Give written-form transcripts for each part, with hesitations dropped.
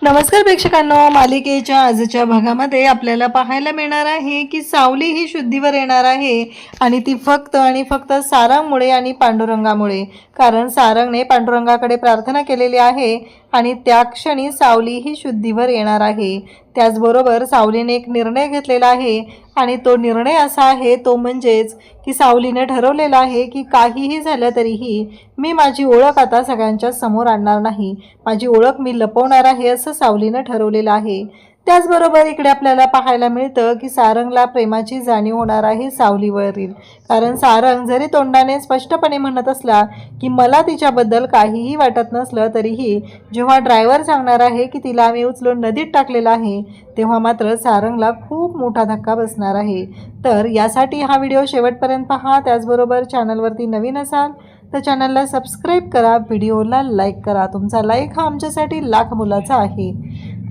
नमस्कार प्रेक्षकांनो, मालिकेच्या आजच्या भागामध्ये आपल्याला पाहायला मिळणार आहे की सावली ही शुद्धीवर येणार आहे आणि ती फक्त आणि फक्त सारंगमुळे आणि पांडुरंगामुळे. कारण सारंगने पांडुरंगाकडे प्रार्थना केलेली आहे आणि त्या क्षणी सावली ही शुद्धीवर येणार आहे. त्याचबरोबर सावलीने एक निर्णय घेतलेला आहे आणि तो निर्णय असा आहे तो म्हणजेच की सावलीने ठरवलेला आहे की काहीही झालं तरीही मी माझी ओळख आता सगळ्यांच्या समोर आणणार नाही, माझी ओळख मी लपवणार आहे असं सावलीनं ठरवलेलं आहे. त्याचबरोबर इकडे आपल्याला पाहायला मिळतं की सारंगला प्रेमाची जाणीव होणार आहे सावलीवरील. कारण सारंग जरी तोंडाने स्पष्टपणे म्हणत असला की मला तिच्याबद्दल काहीही वाटत नसलं तरीही जेव्हा ड्रायव्हर सांगणार आहे की तिला आम्ही उचलून नदीत टाकलेलं आहे तेव्हा मात्र सारंगला खूप मोठा धक्का बसणार आहे. तर यासाठी हा व्हिडिओ शेवटपर्यंत पहा. त्याचबरोबर चॅनलवरती नवीन असाल तर चॅनलला सबस्क्राईब करा, व्हिडिओला लाईक करा. तुमचा लाईक हा आमच्यासाठी लाख मोलाचा आहे.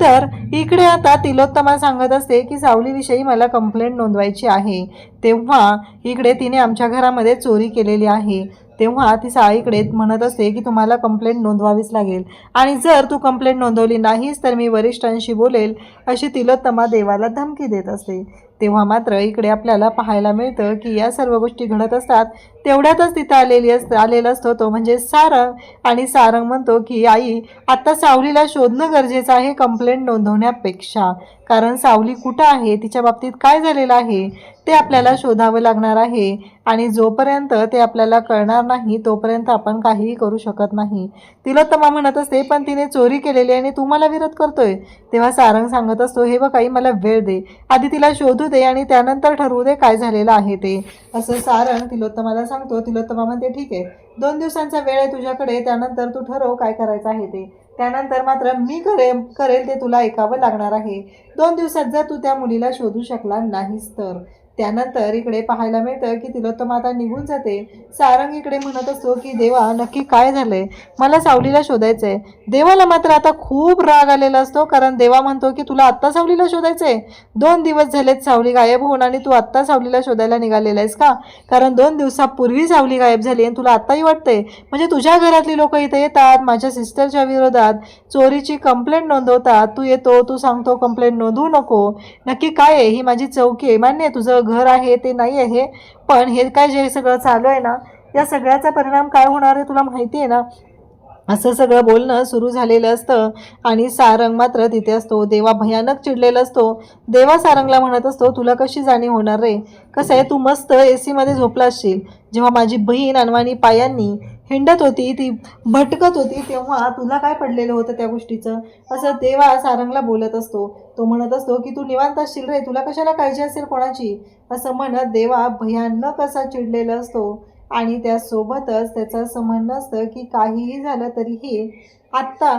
तर इकडे आता तिलोत्तमा सांगत असते की सावलीविषयी मला कंप्लेंट नोंदवायची आहे. तेव्हा इकडे तिने आमच्या घरामध्ये चोरी केलेली आहे. तेव्हा ती साईकडे म्हणत असते की तुम्हाला कंप्लेंट नोंदवावीच लागेल आणि जर तू कंप्लेंट नोंदवली नाहीस तर मी वरिष्ठांशी बोलेल अशी तिलोत्तमा देवाला धमकी देत असते. तेव्हा मात्र इकडे आपल्याला पाहायला मिळतं की या सर्व गोष्टी घडत असतात. तेवढ्यातच तिथं आलेला असतो तो म्हणजे सारंग. आणि सारंग म्हणतो की आई आता सावलीला शोधणं गरजेचं आहे कंप्लेंट नोंदवण्यापेक्षा. कारण सावली कुठं आहे, तिच्या बाबतीत काय झालेलं आहे ते आपल्याला शोधावं लागणार आहे आणि जोपर्यंत ते आपल्याला कळणार नाही तोपर्यंत आपण काहीही करू शकत नाही. तिलोत्तमा म्हणत असते पण तिने चोरी केलेली आहे आणि तू मला विरोध करतोय. तेव्हा सारंग सांगत असतो हे बघ आई मला वेळ दे, आधी तिला शोधू दे आणि त्यानंतर ठरवू दे काय झालेलं आहे ते, असं सारंग तिलोत्तमाला सांगतो. तिलोत्तमा म्हणते ठीक आहे, 2 दिवसांचा वेळ आहे तुझ्याकडे, त्यानंतर तू ठरव काय करायचं आहे ते. त्यानंतर मात्र मी करेल ते तुला ऐकावं लागणार आहे. 2 दिवसात जर तू त्या मुलीला शोधू शकला नाहीस तर. त्यानंतर इकडे पाहायला मिळतं की तिलोत्तमा आता निघून जाते. सारंग इकडे म्हणत असतो की देवा नक्की काय झालंय, मला सावलीला शोधायचंय. देवाला मात्र आता खूप राग आलेला असतो कारण देवा म्हणतो की तुला आत्ता सावलीला शोधायचंय, 2 दिवस झालेत सावली गायब होऊन आणि तू आत्ता सावलीला शोधायला निघालेला आहेस का? कारण 2 दिवसापूर्वी सावली गायब झाली आणि तुला आत्ताही वाटतंय म्हणजे तुझ्या घरातली लोक इथे येतात माझ्या सिस्टरच्या विरोधात चोरीची कंप्लेंट नोंदवतात, तू येतो तू सांगतो कंप्लेंट नोंदवू नको. नक्की काय आहे, ही माझी चौकी आहे, मान्य आहे तुझं घर आहे ते नाही आहे, पण हे काय जे सगळं चालू आहे ना या सगळ्याचा परिणाम काय होणार आहे तुला माहिती आहे ना, असं सगळं बोलणं सुरू झालेलं असतं. आणि सारंग मात्र तिथे असतो. देवा भयानक चिडलेला असतो. देवा सारंगला म्हणत असतो तुला कशी जाणीव होणार रे, कसं आहे तू मस्त AC मध्ये झोपला असशील, जेव्हा माझी बहीण अनवाणी पायांनी हिंडत होती ती भटकत होती तेव्हा तुला काय पडलेलं होतं त्या गोष्टीचं, असं देवा सारंगला बोलत असतो. तो म्हणत असतो की तू निवांत असशील रे, तुला कशाला काळजी असेल कोणाची, असं म्हणत देवा भयानक असा चिडलेला असतो. आणि त्यासोबतच त्याचं असं म्हणणं असतं की काहीही झालं तरीही आत्ता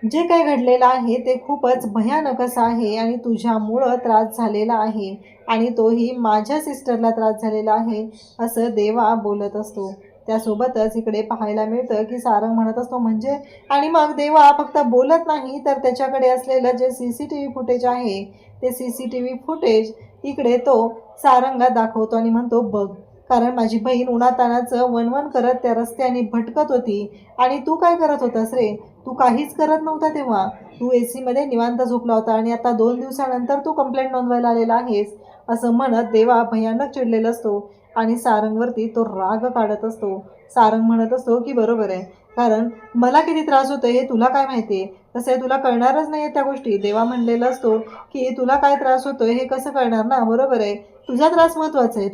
जे काही घडलेलं आहे ते खूपच भयानक असं आहे आणि तुझ्यामुळं त्रास झालेला आहे आणि तोही माझ्या सिस्टरला त्रास झालेला आहे असं देवा बोलत असतो. त्यासोबतच इकडे पाहायला मिळतं की सारंग म्हणत असतो म्हणजे, आणि मग देवा फक्त बोलत नाही तर त्याच्याकडे असलेलं जे CCTV फुटेज आहे ते CCTV फुटेज इकडे तो सारंगला दाखवतो आणि म्हणतो बघ, कारण माझी बहीण उन्हातानाचं वणवण करत त्या रस्त्याने भटकत होती आणि तू काय करत होतास रे, तू काहीच करत नव्हता तेव्हा, तू AC मध्ये निवांत झोपला होता आणि आता 2 दिवसानंतर तू कंप्लेंट नोंदवायला आलेला आहेस, असं म्हणत देवा भयानक चिडलेला असतो आणि सारंगवरती तो राग काढत असतो. सारंग म्हणत असतो की बरोबर आहे, कारण मला किती त्रास होतोय हे तुला काय माहिती आहे, कसं आहे तुला कळणारच नाही त्या गोष्टी. देवा म्हणलेला असतो की तुला काय त्रास होतोय हे कसं कळणार ना, बरोबर आहे तुझा त्रास महत्त्वाचा आहे.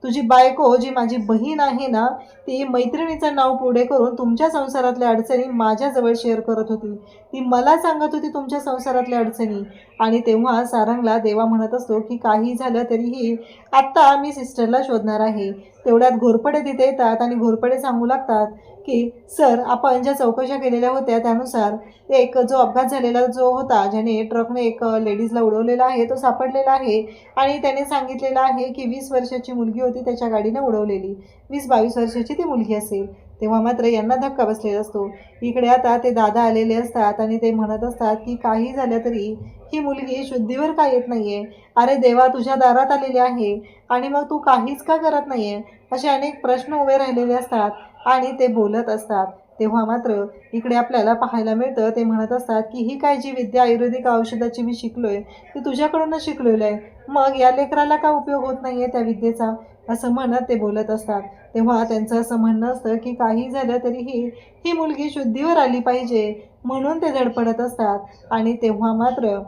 तुझी बायको जी माझी बहीण आहे ना ती मैत्रिणीचं नाव पुढे करून तुमच्या संसारातल्या अडचणी माझ्याजवळ शेअर करत होती, ती मला सांगत होती तुमच्या संसारातल्या अडचणी. आणि तेव्हा सारंगला देवा म्हणत असतो की काही झालं तरीही आत्ता मी सिस्टरला शोधणार आहे. तेवढ्यात घोरपडे तिथे येतात आणि घोरपडे सांगू लागतात की सर आपण ज्या चौकशा केलेल्या होत्या त्यानुसार एक जो अपघात झालेला जो होता ज्याने ट्रकने एक लेडीजला उडवलेला आहे तो सापडलेला आहे आणि त्याने सांगितलेलं आहे की 20 वर्षाची मुलगी होती त्याच्या गाडीने उडवलेली, 20-22 वर्षाची ती मुलगी असेल. तेव्हा मात्र यांना धक्का बसलेला असतो. इकडे आता ते दादा आलेले असतात आणि ते म्हणत असतात की काही झालं तरी ही मुलगी शुद्धीवर का येत नाहीये, अरे देवा तुझ्या दारात आलेली आहे आणि मग तू काहीच का करत नाहीये, असे अनेक प्रश्न उभे राहिलेले असतात आणि ते बोलत असतात. तेव्हा मात्र इकडे आपल्याला पाहायला मिळतं ते म्हणत असतात की ही काय जी विद्या आयुर्वेदिक औषधाची मी शिकलोय ती तुझ्याकडूनच शिकलेलं आहे, मग या लेकराला का उपयोग होत नाही आहे त्या विद्येचा, असं म्हणत ते बोलत असतात. तेव्हा त्यांचं असं म्हणणं असतं की काही झालं तरीही ही मुलगी शुद्धीवर आली पाहिजे म्हणून ते धडपडत असतात. आणि तेव्हा मात्र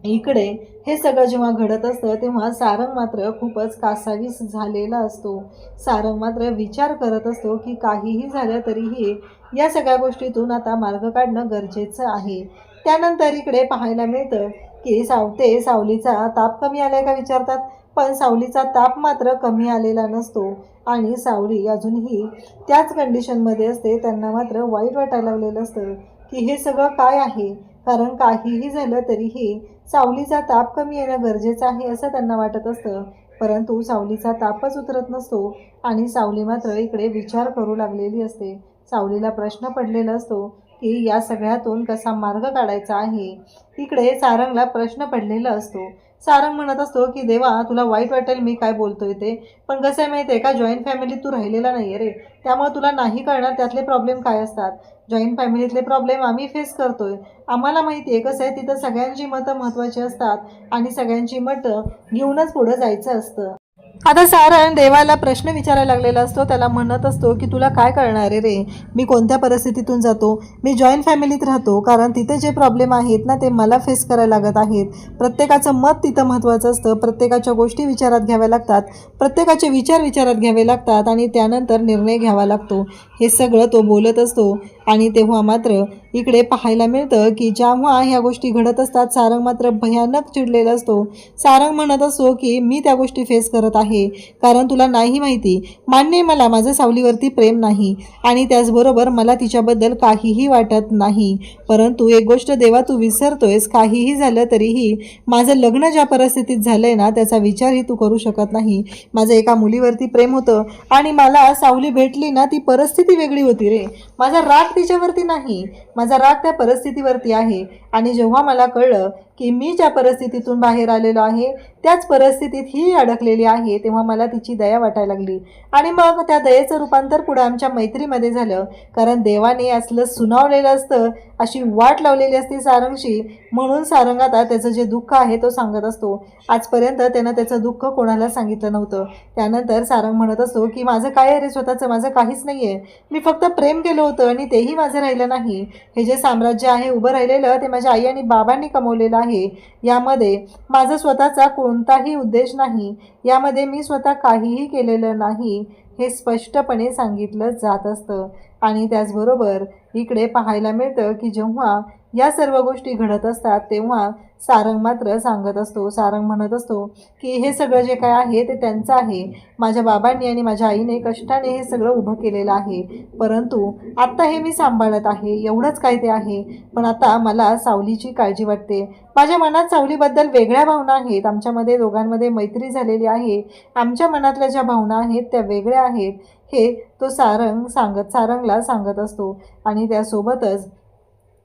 इकडे हे सगळं जेव्हा घडत असतं तेव्हा सारंग मात्र खूपच कासावीस झालेला असतो. सारंग मात्र विचार करत असतो की काहीही झालं तरीही या सगळ्या गोष्टीतून आता मार्ग काढणं गरजेचं आहे. त्यानंतर इकडे पाहायला मिळतं की सावलीचा ताप कमी आलाय का विचारतात, पण सावलीचा ताप मात्र कमी आलेला नसतो आणि सावली अजूनही त्याच कंडिशनमध्ये असते. त्यांना मात्र वाईट वाटायला लागलेलं असतं की हे सगळं काय आहे, कारण काहीही झालं तरीही सावलीचा ताप कमी येणं गरजेचं आहे असं त्यांना वाटत असतं. परंतु सावलीचा तापच उतरत नसतो आणि सावली मात्र इकडे विचार करू लागलेली असते. सावलीला प्रश्न पडलेला असतो की या सगळ्यातून कसा मार्ग काढायचा आहे. इकडे सारंगला प्रश्न पडलेला असतो. सारंग म्हणत असतो की देवा तुला वाईट वाटेल मी काय बोलतोय ते, पण कसं आहे माहिती आहे का, जॉईंट फॅमिलीत तू राहिलेला नाही आहे रे, त्यामुळे तुला नाही कळणार त्यातले प्रॉब्लेम काय असतात. जॉईंट फॅमिलीतले प्रॉब्लेम आम्ही फेस करतोय, आम्हाला माहिती आहे कसं आहे, तिथं सगळ्यांची मतं महत्त्वाची असतात आणि सगळ्यांची मतं घेऊनच पुढं जायचं असतं. आता सारंग देवाला प्रश्न विचारायला लागलेला असतो. त्याला म्हणत असतो की तुला काय कळणार आहे रे, मी कोणत्या परिस्थितीतून जातो, मी जॉईंट फॅमिलीत राहतो, कारण तिथे जे प्रॉब्लेम आहेत ना ते मला फेस करायला लागत आहेत. प्रत्येकाचं मत तिथं महत्त्वाचं असतं, प्रत्येकाच्या गोष्टी विचारात घ्याव्या लागतात, प्रत्येकाचे विचार विचारात घ्यावे लागतात आणि त्यानंतर निर्णय घ्यावा लागतो. हे सगळं तो बोलत असतो. आणि तेव्हा मात्र इकडे पाहायला मिळतं की जेव्हा ह्या गोष्टी घडत असतात सारंग मात्र भयानक चिडलेला असतो. सारंग म्हणत असतो की मी त्या गोष्टी फेस करत आहे कारण तुला नाही माहिती, मान्य मला माझं सावलीवरती प्रेम नाही आणि त्याचबरोबर मला तिच्याबद्दल काहीही वाटत नाही, परंतु एक गोष्ट देवा तू विसरतोयस, काहीही झालं तरीही माझं लग्न ज्या परिस्थितीत झालंय ना त्याचा विचारही तू करू शकत नाही. माझं एका मुलीवरती प्रेम होतं आणि मला सावली भेटली ना ती परिस्थिती वेगळी होती रे. माझा राग तिच्यावरती नाही, माझा राग त्या परिस्थितीवरती आहे. आणि जेव्हा मला कळलं की मी ज्या परिस्थितीतून बाहेर आलेलो आहे त्याच परिस्थितीत ही अडकलेली आहे तेव्हा मला तिची दया वाटायला लागली आणि मग त्या दयेचं रूपांतर पुढे आमच्या मैत्रीमध्ये झालं, कारण देवाने असलं सुनावलेलं असतं, अशी वाट लावलेली असते सारंगशी. म्हणून सारंग आता त्याचं जे दुःख आहे तो सांगत असतो. आजपर्यंत त्यानं त्याचं दुःख कोणाला सांगितलं नव्हतं. त्यानंतर सारंग म्हणत असतो की माझं काय आहे रे स्वतःचं, माझं काहीच नाही आहे, मी फक्त प्रेम केलं होतं आणि तेही माझं राहिलं नाही. हे जे साम्राज्य आहे उभं राहिलेलं ते माझ्या आई आणि बाबांनी कमवलेलं आहे, यामध्ये माझा स्वतःचा कोणताही उद्देश नाही, यामध्ये मी स्वतः काहीही केलेलं नाही, हे स्पष्टपणे सांगितलं जात असतं. आणि त्याचबरोबर इकडे पाहायला मिळतं की जेव्हा या सर्व गोष्टी घडत असतात तेव्हा सारंग मात्र सांगत असतो, सारंग म्हणत असतो की हे सगळं जे काय आहे ते त्यांचं आहे, माझ्या बाबांनी आणि माझ्या आईने कष्टाने हे सगळं उभं केलेलं आहे, परंतु आत्ता हे मी सांभाळत आहे, एवढंच काय ते आहे. पण आता मला सावलीची काळजी वाटते, माझ्या मनात सावलीबद्दल वेगळ्या भावना आहेत, आमच्यामध्ये दोघांमध्ये मैत्री झालेली आहे, आमच्या मनातल्या ज्या भावना आहेत त्या वेगळ्या आहेत, हे तो सारंगला सांगत असतो. आणि त्यासोबतच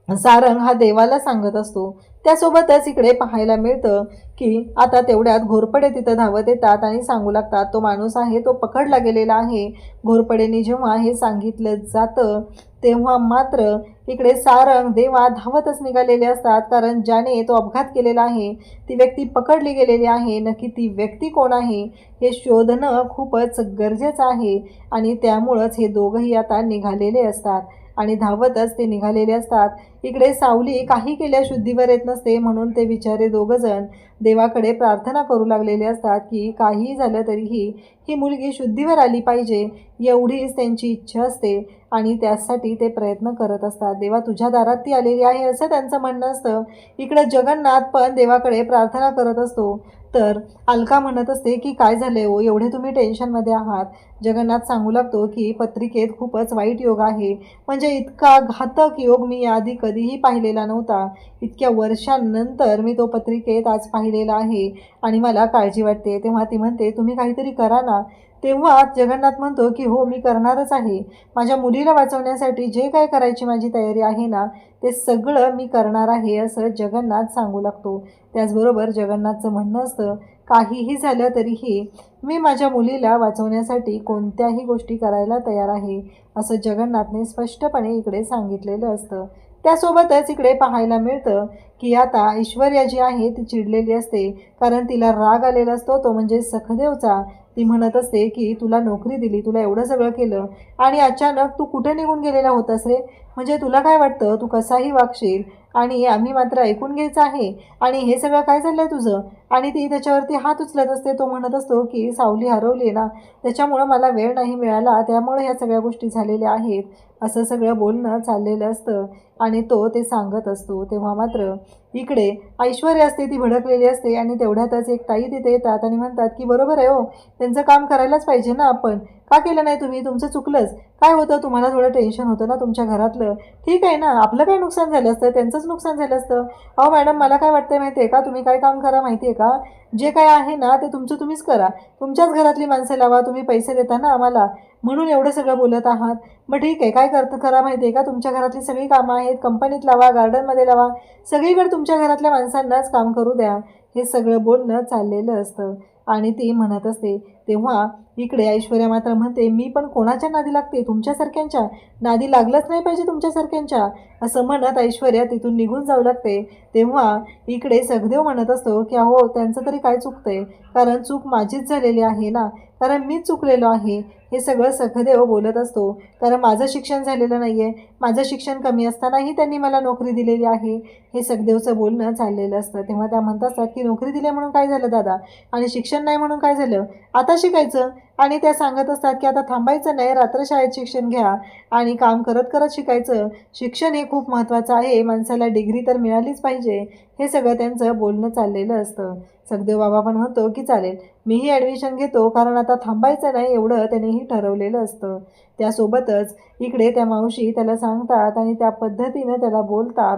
सारंग हा देवाला सांगत असतो. त्यासोबतच इकडे पाहायला मिळतं की आता तेवढ्यात घोरपडे तिथं धावत येतात आणि सांगू लागतात तो माणूस आहे तो पकडला गेलेला आहे. घोरपडेने जेव्हा हे सांगितलं जातं तेव्हा मात्र इकडे सारंग देवा धावतच निघालेले असतात, कारण ज्याने तो अपघात केलेला आहे ती व्यक्ती पकडली गेलेली आहे. नक्की ती व्यक्ती कोण आहे हे शोधणं खूपच गरजेचं आहे आणि त्यामुळंच हे दोघंही आता निघालेले असतात आणि धावतच ते निघालेले असतात. इकडे सावली काही केल्या शुद्धीवर येत नसते, म्हणून ते बिचारे दोघंजण देवाकडे प्रार्थना करू लागलेले असतात की काही झालं तरीही ही मुलगी शुद्धीवर आली पाहिजे, एवढीच त्यांची इच्छा असते आणि त्यासाठी ते प्रयत्न करत असतात. देवा तुझ्या दारात ती आलेली आहे असं त्यांचं म्हणणं असतं. इकडं जगन्नाथ पण देवाकडे प्रार्थना करत असतो. तर अलका म्हणत असते की काय झाले हो, एवढे तुम्ही टेन्शनमध्ये आहात. जगन्नाथ सांगू लागतो की पत्रिकेत खूपच वाईट योग आहे, म्हणजे इतका घातक योग मी याआधी कधीही पाहिलेला नव्हता. इतक्या वर्षांनंतर मी तो पत्रिकेत आज पाहिलेला आहे आणि मला काळजी वाटते. तेव्हा ती म्हणते तुम्ही काहीतरी करा ना. तेव्हा जगन्नाथ म्हणतो की हो मी करणारच आहे, माझ्या मुलीला वाचवण्यासाठी जे काय करायची माझी तयारी आहे ना ते सगळं मी करणार आहे असं जगन्नाथ सांगू लागतो. त्याचबरोबर जगन्नाथचं म्हणणं असतं काहीही झालं तरीही मी माझ्या मुलीला वाचवण्यासाठी कोणत्याही गोष्टी करायला तयार आहे, असं जगन्नाथने स्पष्टपणे इकडे सांगितलेलं असतं. त्यासोबतच इकडे पाहायला मिळतं की आता ऐश्वर्या जी आहे ती चिडलेली असते, कारण तिला राग आलेला असतो तो म्हणजे सखदेवचा. ती म्हणत असते की तुला नोकरी दिली, तुला एवढं सगळं केलं आणि अचानक तू कुठे निघून गेलेला होतास रे? म्हणजे तुला काय वाटतं तू कसाही वागशील आणि आम्ही मात्र ऐकून घ्यायचं आहे आणि हे सगळं काय चाललंय तुझं? आणि ती त्याच्यावरती हात उचलत असते. तो म्हणत असतो की सावली हरवली ना, त्याच्यामुळं मला वेळ नाही मिळाला, त्यामुळे ह्या सगळ्या गोष्टी झालेल्या आहेत, असं सगळं बोलणं चाललेलं असतं आणि तो ते सांगत असतो. तेव्हा मात्र इकडे ऐश्वर्या असते ती भडकलेली असते आणि तेवढ्यातच एक ताई तिथे येतात आणि म्हणतात की बरोबर आहे हो, त्यांचं काम करायलाच पाहिजे ना आपण, का केलं नाही तुम्ही? तुमचं चुकलंच. काय होतं तुम्हाला थोडं टेन्शन होतं ना तुमच्या घरातलं, ठीक आहे ना, आपलं काय नुकसान झालं असतं, त्यांचंच नुकसान झालं असतं. अहो मॅडम मला काय वाटतं माहिती आहे का, तुम्ही काय काम करा माहिती आहे का, जे काय आहे ना ते तुमचं तुम्हीच करा, तुमच्याच घरातली माणसं लावा, तुम्ही पैसे देता ना आम्हाला म्हणून एवढं सगळं बोलत आहात. मग ठीक आहे, काय करा माहिती आहे का, तुमच्या घरातली सगळी कामं आहेत, कंपनीत लावा, गार्डनमध्ये लावा, सगळीकडे तुमच्या घरातल्या माणसांनाच काम करू द्या. हे सगळं बोलणं चाललेलं असतं आणि ती म्हणत असते. तेव्हा इकडे ऐश्वर्या मात्र म्हणते मी पण कोणाच्या नादी लागते, तुमच्यासारख्यांच्या नादी लागलंच नाही पाहिजे तुमच्यासारख्यांच्या, असं म्हणत ऐश्वर्या तिथून निघून जाऊ लागते. तेव्हा इकडे सखदेव म्हणत असतो की अहो त्यांचं तरी काय चुकतंय, कारण चूक माझीच झालेली आहे ना, कारण मीच चुकलेलो आहे. हे सगळं सखदेव बोलत असतो, कारण माझं शिक्षण झालेलं नाही आहे, माझं शिक्षण कमी असतानाही त्यांनी मला नोकरी दिलेली आहे, हे सखदेवचं बोलणं चाललेलं असतं. तेव्हा त्या म्हणत असतात की नोकरी दिली म्हणून काय झालं दादा, आणि शिक्षण नाही म्हणून काय झालं, आता शिकायचं. आणि त्या सांगत असतात की आता थांबायचं नाही, रात्रशाळेत शिक्षण घ्या आणि काम करत करत शिकायचं, शिक्षण हे खूप महत्त्वाचं आहे, माणसाला डिग्री तर मिळालीच पाहिजे. हे सगळं त्यांचं बोलणं चाललेलं असतं. सखदेव बाबा पण म्हणतो की चालेल, मीही ॲडमिशन घेतो, कारण आता थांबायचं नाही एवढं त्यानेही ठरवलेलं असतं. त्यासोबतच इकडे त्या मावशी त्याला सांगतात आणि त्या पद्धतीनं त्याला बोलतात.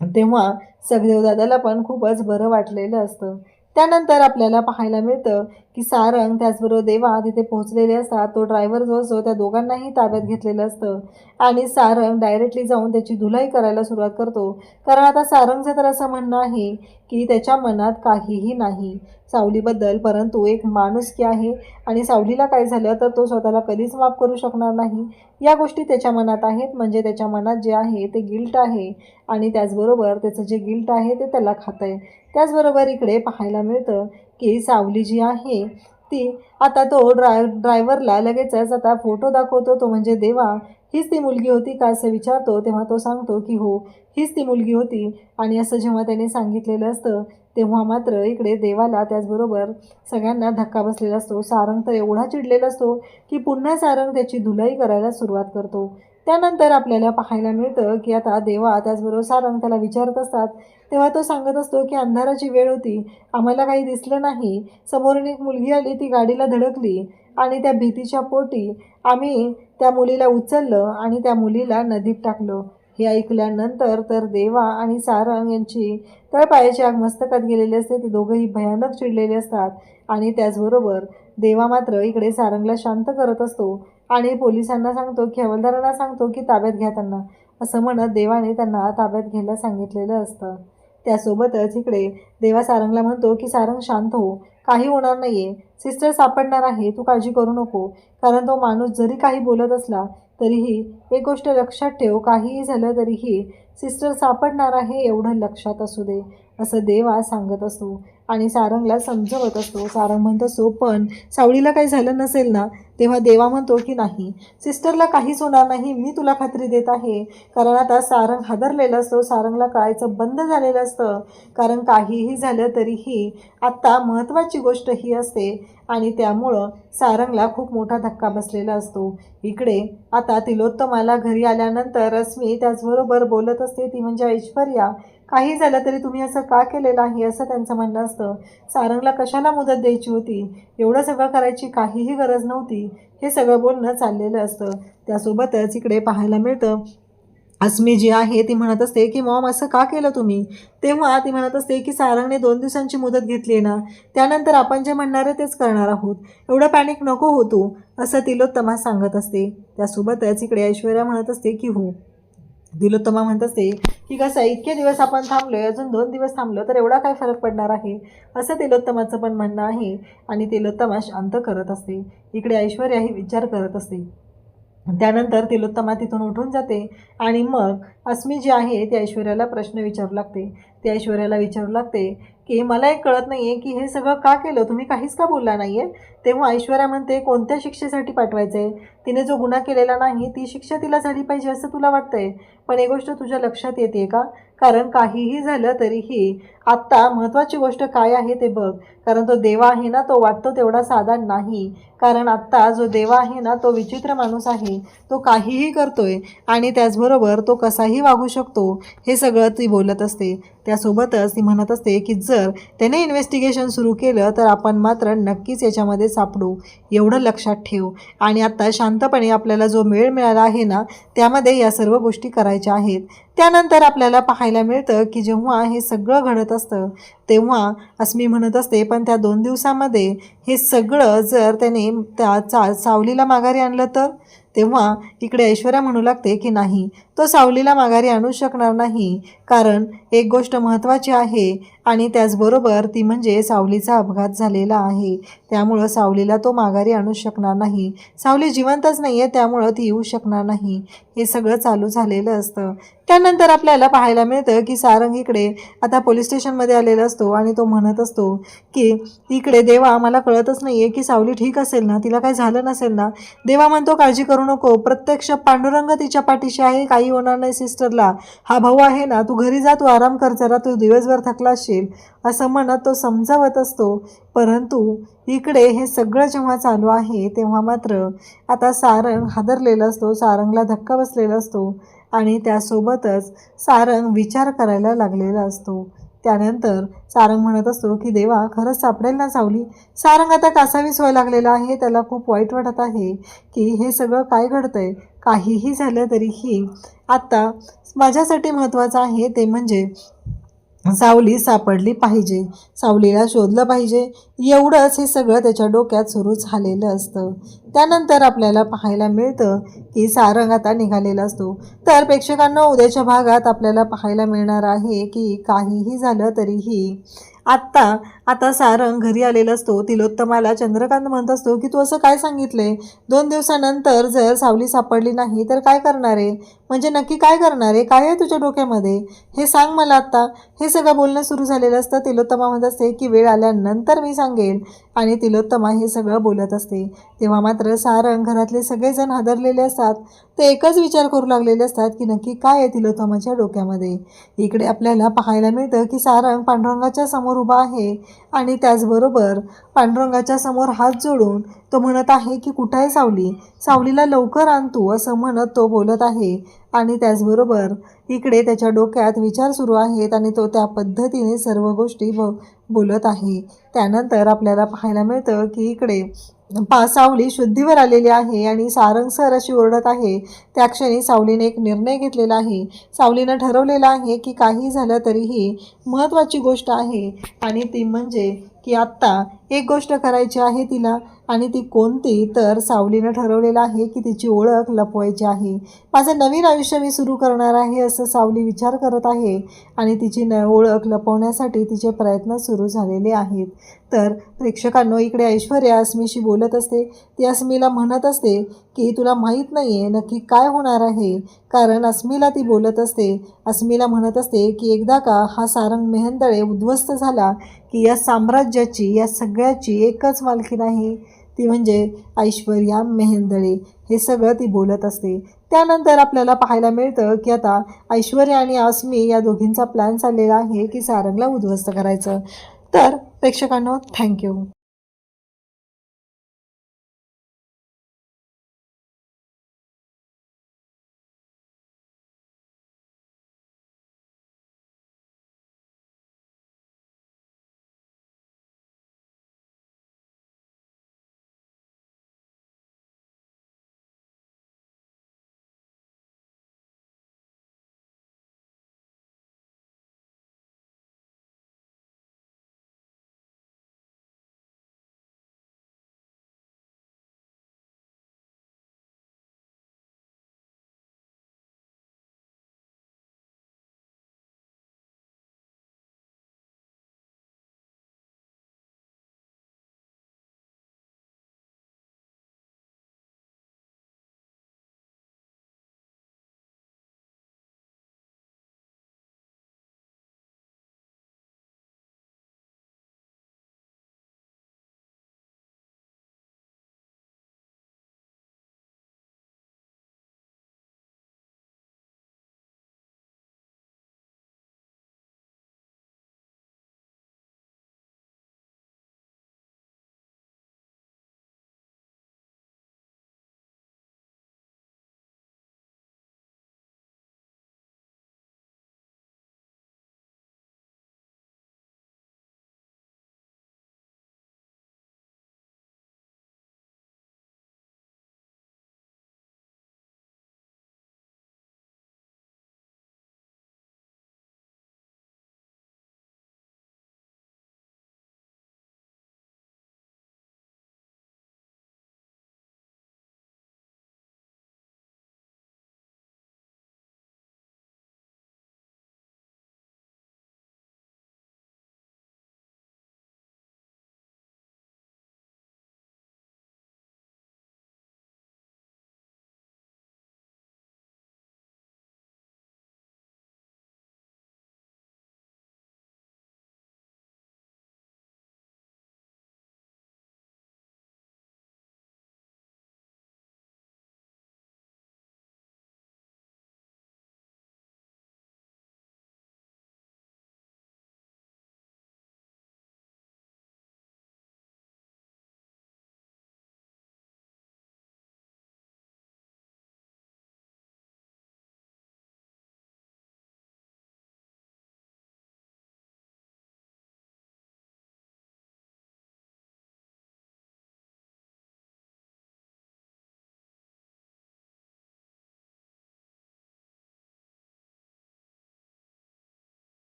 तेव्हा सखदेव दादाला पण खूपच बरं वाटलेलं असतं. त्यानंतर आपल्याला पाहायला मिळतं की सारंग त्याचबरोबर देवा तिथे पोहोचलेले असतात. तो ड्रायव्हर जो असतो त्या दोघांनाही ताब्यात घेतलेलं असतं आणि सारंग डायरेक्टली जाऊन त्याची धुलाई करायला सुरुवात करतो. कारण आता सारंगचं तर असं म्हणणं आहे की त्याच्या मनात काहीही नाही सावलीबद्दल, परंतु एक माणुसकी आहे आणि सावलीला काय झालं तर तो स्वतःला कधीच माफ करू शकणार नाही, या गोष्टी त्याच्या मनात आहेत. म्हणजे त्याच्या मनात जे आहे ते गिल्ट आहे आणि त्याचबरोबर त्याचं जे गिल्ट आहे ते त्याला खातं आहे. त्याचबरोबर इकडे पाहायला मिळतं की सावली जी आहे ती आता तो ड्रायव्हरला लगेचच आता फोटो दाखवतो. तो म्हणजे देवा हीच ती मुलगी होती का असं विचारतो. तेव्हा तो सांगतो की हो, हीच ती मुलगी होती. आणि असं जेव्हा त्याने सांगितलेलं असतं तेव्हा मात्र इकडे देवाला त्याचबरोबर सगळ्यांना धक्का बसलेला असतो. सारंग तर एवढा चिडलेला असतो की पुन्हा सारंग त्याची धुलाई करायला सुरुवात करतो. त्यानंतर आपल्याला पाहायला मिळतं की आता देवा त्याचबरोबर सारंग त्याला विचारत असतात. तेव्हा तो सांगत असतो की अंधाराची वेळ होती, आम्हाला काही दिसलं नाही, समोरून एक मुलगी आली, ती गाडीला धडकली आणि त्या भीतीच्या पोटी आम्ही त्या मुलीला उचललं आणि त्या मुलीला नदीत टाकलं. हे ऐकल्यानंतर तर देवा आणि सारंग यांची तळपायाची आग मस्तकात गेलेली असते. ते दोघंही भयानक चिडलेले असतात आणि त्याचबरोबर देवा मात्र इकडे सारंगला शांत करत असतो आणि पोलिसांना सांगतो की हवालदारांना सांगतो की ताब्यात घ्या त्यांना, असं म्हणत देवाने त्यांना ताब्यात घ्यायला सांगितलेलं असतं. त्यासोबतच इकडे देवा सारंगला म्हणतो की सारंग शांत हो, काही होणार नाही आहे, सिस्टर सापडणार आहे, तू काळजी करू नको. कारण तो माणूस जरी काही बोलत असला तरीही एक गोष्ट लक्षात ठेव, काहीही झालं तरीही सिस्टर सापडणार आहे एवढं लक्षात असू दे, असं देवा सांगत असतो आणि सारंगला समजवत असतो. सारंग म्हणत असतो पण सावळीला काही झालं नसेल ना. तेव्हा देवा म्हणतो की नाही, सिस्टरला काहीच होणार नाही, मी तुला खात्री देत आहे. कारण आता सारंग हादरलेला असतो, सारंगला कळायचं बंद झालेलं असतं. कारण काहीही झालं तरीही आत्ता महत्त्वाची गोष्ट ही असते आणि त्यामुळं सारंगला खूप मोठा धक्का बसलेला असतो. इकडे आता तिलोत्तमाला घरी आल्यानंतर रश्मी त्याचबरोबर बोलत असते, ती म्हणजे ऐश्वर्या, काही झालं तरी तुम्ही असं का केलेलं आहे असं त्यांचं म्हणणं असतं. सारंगला कशाला मुदत द्यायची होती, एवढं सगळं करायची काहीही गरज नव्हती, हे सगळं बोलणं चाललेलं असतं. त्यासोबतच इकडे पाहायला मिळतं अस्मी जी आहे ती म्हणत असते की मॉम असं का केलं तुम्ही. तेव्हा ती म्हणत असते की सारंगने 2 दिवसांची मुदत घेतली आहे ना, त्यानंतर आपण जे म्हणणार आहे तेच करणार आहोत, एवढं पॅनिक नको होतो, असं तिलोत्तमा सांगत असते. त्यासोबतच इकडे ऐश्वर्या म्हणत असते की हो, तिलोत्तमा म्हणत असते की कसं आहे, इतके दिवस आपण थांबलोय, अजून 2 दिवस थांबलो तर एवढा काय फरक पडणार आहे, असं तिलोत्तमाचं पण म्हणणं आहे. आणि तिलोत्तमा शांत करत असते. इकडे ऐश्वर्या ही विचार करत असते. त्यानंतर तिलोत्तमा तिथून उठून जाते आणि मग अस्मी जी आहे ती ऐश्वर्याला प्रश्न विचारू लागते. ती ऐश्वर्याला विचारू लागते की मला एक कळत नाही आहे की हे सगळं का केलं, तुम्ही काहीच का बोलला नाही आहे. तेव्हा ऐश्वर्या म्हणते कोणत्या शिक्षेसाठी पाठवायचं आहे, तिने जो गुन्हा केलेला नाही ती शिक्षा तिला झाली पाहिजे असं तुला वाटतंय. पण एक गोष्ट तुझ्या लक्षात येते का, कारण काहीही झालं तरीही आत्ता महत्त्वाची गोष्ट काय आहे ते बघ. कारण तो देवा आहे ना, तो वाटतो तेवढा साधा नाही. कारण आत्ता जो देवा आहे ना तो विचित्र माणूस आहे, तो काहीही करतोय आणि त्याचबरोबर तो कसाही वागू शकतो, हे सगळं ती बोलत असते. त्यासोबतच ती म्हणत असते की जर त्याने इन्व्हेस्टिगेशन सुरू केलं तर आपण मात्र नक्कीच याच्यामध्ये सापडू, एवढं लक्षात ठेव. आणि आत्ता शांतपणे आपल्याला जो वेळ मिळाला आहे ना त्यामध्ये या सर्व गोष्टी करायच्या आहेत. त्यानंतर आपल्याला पाहायला मिळतं की जेव्हा हे सगळं घडत असतं तेव्हा अस्मी म्हणत असते पण त्या 2 दिवसामध्ये हे सगळं जर त्याने त्या सावलीला माघारी आणलं तर. तेव्हा इकडे ऐश्वर्या म्हणू लागते की नाही, तो सावलीला माघारी आणू शकणार नाही. कारण एक गोष्ट महत्त्वाची आहे आणि त्याचबरोबर ती म्हणजे सावलीचा अपघात झालेला आहे, त्यामुळं सावलीला तो माघारी आणू शकणार नाही. सावली जिवंतच नाही आहे, त्यामुळं ती येऊ शकणार नाही. हे सगळं चालू झालेलं असतं. त्यानंतर आपल्याला पाहायला मिळतं की सारंग इकडे आता पोलीस स्टेशनमध्ये आलेला असतो आणि तो म्हणत असतो की इकडे देवा मला कळतच नाही आहे की सावली ठीक असेल ना, तिला काही झालं नसेल ना. देवा म्हणतो काळजी करू नको, प्रत्यक्ष पांडुरंग तिच्या पाठीशी आहे, काही होणार नाही सिस्टरला. हा भाऊ आहे ना, तू घरी जा, तू आराम कर जरा, तू दिवसभर थकला असशील, असं म्हणत तो समजावत असतो. परंतु इकडे हे सगळं जेव्हा चालू आहे तेव्हा मात्र आता सारंग हादरलेला असतो, सारंगला धक्का बसलेला असतो आणि त्यासोबतच सारंग विचार करायला लागलेला असतो. त्यानंतर सारंग म्हणत असतो की देवा खरंच सापडेल ना सावली. सारंग आता कासावीस व्हायला लागलेला आहे, त्याला खूप वाईट वाटत आहे की हे सगळं काय घडतंय. काहीही झालं तरीही आत्ता माझ्यासाठी महत्त्वाचं आहे ते म्हणजे सावली सापडली पाहिजे, सावलीला शोधलं पाहिजे, एवढंच हे सगळं त्याच्या डोक्यात सुरू झालेलं असतं. त्यानंतर आपल्याला पाहायला मिळतं की सारंग आता निघालेला असतो. तर प्रेक्षकांना उद्याच्या भागात आपल्याला पाहायला मिळणार आहे की काहीही झालं तरीही आता सारंग घरी आलेला असतो. तिलोत्तमाला चंद्रकांत म्हणत असतो की तू असं काय सांगितलंय, 2 दिवसानंतर जर सावली सापडली नाही तर काय करणार आहे, म्हणजे नक्की काय करणार आहे, काय आहे तुझ्या डोक्यामध्ये हे सांग मला आत्ता. हे सगळं बोलणं सुरू झालेलं असतं. तिलोत्तमा म्हणत असते की वेळ आल्यानंतर मी सांगेन आणि तिलोत्तमा हे सगळं बोलत असते. तेव्हा मात्र सारंग घरातले सगळेजण हादरलेले असतात. ते एकच विचार करू लागलेले असतात की नक्की काय आहे तिलोत्तमाच्या डोक्यामध्ये. इकडे आपल्याला पाहायला मिळतं की सारंग पांडुरंगाच्या समोर उभा आहे आणि त्याचबरोबर पांडुरंगाच्या समोर हात जोडून तो म्हणत आहे की कुठं आहे सावली, सावलीला लवकर आण तू, असं म्हणत तो बोलत आहे. आणि त्याचबरोबर इकडे त्याच्या डोक्यात विचार सुरू आहेत आणि तो त्या पद्धतीने सर्व गोष्टी बोलत आहे. त्यानंतर आपल्याला पाहायला मिळतं की इकडे सावली शुद्धीवर आलेली आहे आणि सारंग सर अशी ओरडत आहे. त्या क्षणी सावलीने एक निर्णय घेतलेला आहे. सावलीनं ठरवलेलं आहे की काही झालं तरीही महत्त्वाची गोष्ट आहे आणि ती म्हणजे की आत्ता एक गोष्ट करायची आहे तिला आणि ती कोणती, तर सावलीनं ठरवलेलं आहे की तिची ओळख लपवायची आहे. माझं नवीन आयुष्य मी सुरू करणार आहे असं सावली विचार करत आहे आणि तिची ओळख लपवण्यासाठी तिचे प्रयत्न सुरू झालेले आहेत. तर प्रेक्षकांनो इकडे ऐश्वर्या अस्मीशी बोलत असते. ती अस्मीला म्हणत असते की तुला माहीत नाही आहे नक्की काय होणार आहे, कारण अस्मीला ती बोलत असते. अस्मीला म्हणत असते की एकदा का हा सारंग मेहेंदळे उद्ध्वस्त झाला की या साम्राज्याची, या सगळ्याची एकच मालकीण आहे, ती म्हणजे ऐश्वर्या मेहेंदळे. हे सगळं ती बोलत असते. त्यानंतर आपल्याला पाहायला मिळतं की आता ऐश्वर्या आणि अस्मी या दोघींचा प्लॅन चाललेला आहे की सारंगला उद्ध्वस्त करायचं. तर प्रेक्षकांनो थँक्यू.